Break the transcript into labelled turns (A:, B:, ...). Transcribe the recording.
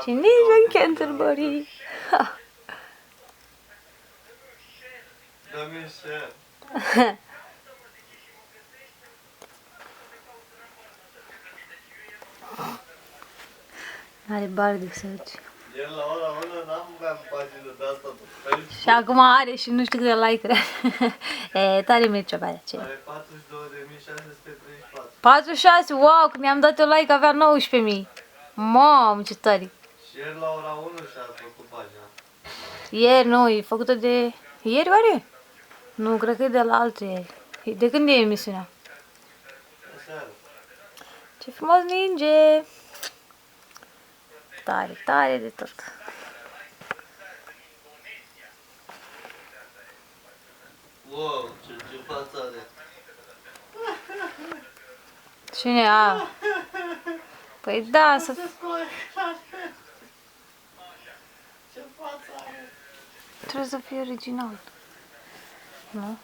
A: Și nici în Canterbury.
B: Dă-mi share.
A: Are bar de săci.
B: El la ora 1 n-am aveam pagină de asta pe Facebook.
A: Și acum are și nu știu câte like-uri. E, tare Mircea pe aceea.
B: Are 42.634.
A: 46, wow, când i-am dat eu like avea 19.000. Mamă, ce tare.
B: Și el la ora 1 și-a făcut pagina.
A: Ieri, nu, e făcută de... Ieri, oare? Nu, cred că e de la altul ieri. De când e emisiunea?
B: Aseară.
A: Ce frumos ninge! Tare, tare de tot.
B: Wow, ce față are.
A: Cine a? Păi da, să...
B: Ce față are.
A: Trebuie să fie original. Nu?